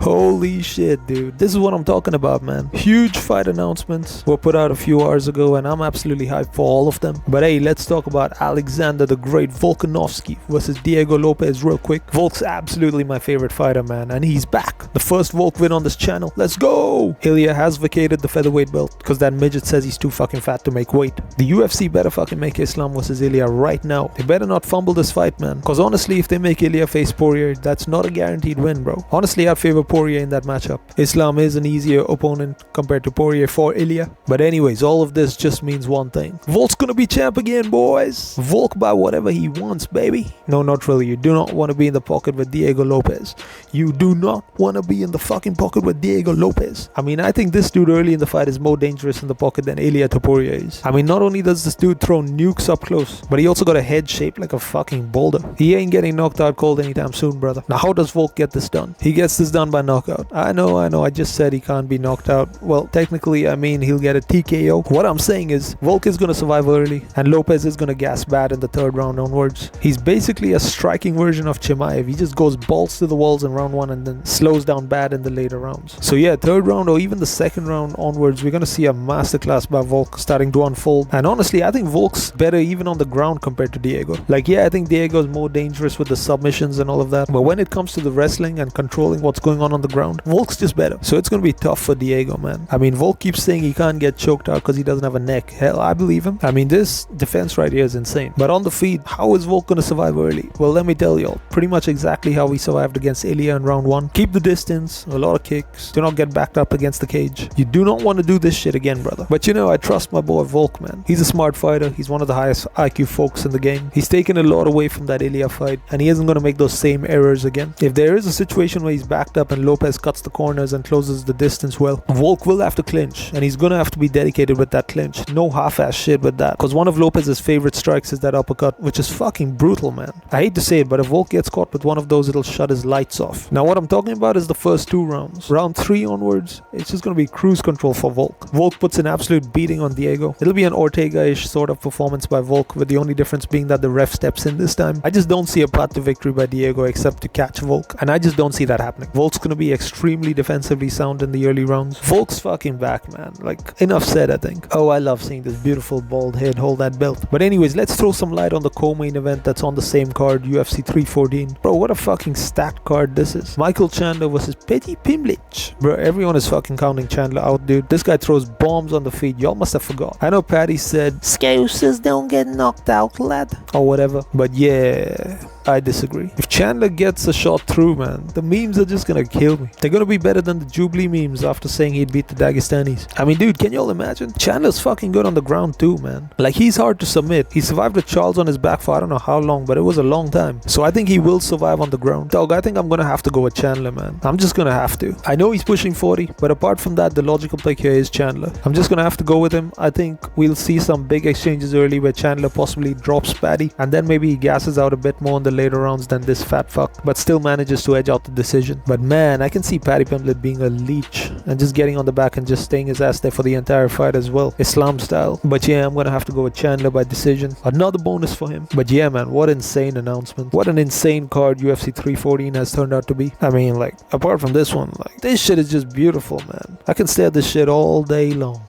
Holy shit, dude. This is what I'm talking about, man. Huge fight announcements were put out a few hours ago, and I'm absolutely hyped for all of them. But hey, let's talk about Alexander the Great Volkanovski versus Diego Lopes real quick. Volk's absolutely my favorite fighter, man, and he's back. The first Volk win on this channel. Let's go! Ilia has vacated the featherweight belt because that midget says he's too fucking fat to make weight. The UFC better fucking make Islam versus Ilia right now. They better not fumble this fight, man. Because honestly, if they make Ilia face Poirier, that's not a guaranteed win, bro. Honestly, I'd favor Poirier in that matchup. Islam is an easier opponent compared to Poirier for Ilia. But anyways, all of this just means one thing. Volk's gonna be champ again, boys. Volk by whatever he wants, baby. No, not really. You do not want to be in the pocket with Diego Lopes. You do not want to be in the fucking pocket with Diego Lopes. I mean, I think this dude early in the fight is more dangerous in the pocket than Ilia Topuria is. I mean, not only does this dude throw nukes up close, but he also got a head shaped like a fucking boulder. He ain't getting knocked out cold anytime soon, brother. Now, how does Volk get this done? He gets this done by knockout. I know, I just said he can't be knocked out. Well, technically, I mean, he'll get a TKO. What I'm saying is, Volk is gonna survive early, and Lopes is gonna gas bad in the third round onwards. He's basically a striking version of Chimaev. He just goes balls to the walls in round one and then slows down bad in the later rounds. So yeah, third round or even the second round onwards, we're gonna see a masterclass by Volk starting to unfold. And honestly, I think Volk's better even on the ground compared to Diego. Like, yeah, I think Diego's more dangerous with the submissions and all of that, but when it comes to the wrestling and controlling what's going on the ground, Volk's just better. So it's gonna be tough for Diego, man. I mean, Volk keeps saying he can't get choked out because he doesn't have a neck. Hell, I believe him. I mean, this defense right here is insane. But on the feet, how is Volk gonna survive early? Well, let me tell y'all, pretty much exactly how we survived against Ilia in round one. Keep the distance, a lot of kicks, do not get backed up against the cage. You do not want to do this shit again, brother. But you know, I trust my boy Volk, man. He's a smart fighter. He's one of the highest IQ folks in the game. He's taken a lot away from that Ilia fight, and he isn't gonna make those same errors again. If there is a situation where he's backed up and Lopes cuts the corners and closes the distance well, Volk will have to clinch, and he's gonna have to be dedicated with that clinch. No half-ass shit with that, because one of Lopez's favorite strikes is that uppercut, which is fucking brutal, man. I hate to say it, but if Volk gets caught with one of those, it'll shut his lights off. Now, what I'm talking about is the first two rounds. Round 3 onwards, it's just gonna be cruise control for Volk. Volk puts an absolute beating on Diego. It'll be an Ortega-ish sort of performance by Volk, with the only difference being that the ref steps in this time. I just don't see a path to victory by Diego except to catch Volk, and I just don't see that happening. Volk's gonna be extremely defensively sound in the early rounds. Volk's fucking back, man. Like, enough said, I think. Oh, I love seeing this beautiful bald head hold that belt. But anyways, let's throw some light on the co-main event that's on the same card, UFC 314. Bro, what a fucking stacked card this is. Michal Chandler versus Pimblett. Bro, everyone is fucking counting Chandler out, dude. This guy throws bombs on the feet. Y'all must have forgot. I know Paddy said, "Excuses don't get knocked out, lad," or whatever. But yeah, I disagree. If Chandler gets a shot through, man, the memes are just gonna kill me. They're gonna be better than the Jubilee memes after saying he'd beat the Dagestanis. I mean, dude, can y'all imagine? Chandler's fucking good on the ground too, man. Like, he's hard to submit. He survived with Charles on his back for I don't know how long, but it was a long time. So I think he will survive on the ground. Dog, I think I'm gonna have to go with Chandler, man. I'm just gonna have to. I know he's pushing 40, but apart from that, the logical pick here is Chandler. I'm just gonna have to go with him. I think we'll see some big exchanges early where Chandler possibly drops Paddy, and then maybe he gasses out a bit more in the later rounds than this fat fuck, but still manages to edge out the decision. But man, I can see Paddy Pimblett being a leech and just getting on the back and just staying his ass there for the entire fight as well, Islam style. But yeah, I'm gonna have to go with Chandler by decision. Another bonus for him. But yeah, man, what insane announcement. What an insane card UFC 314 has turned out to be. I mean, like, apart from this one, like, this shit is just beautiful, man. I can stare at this shit all day long.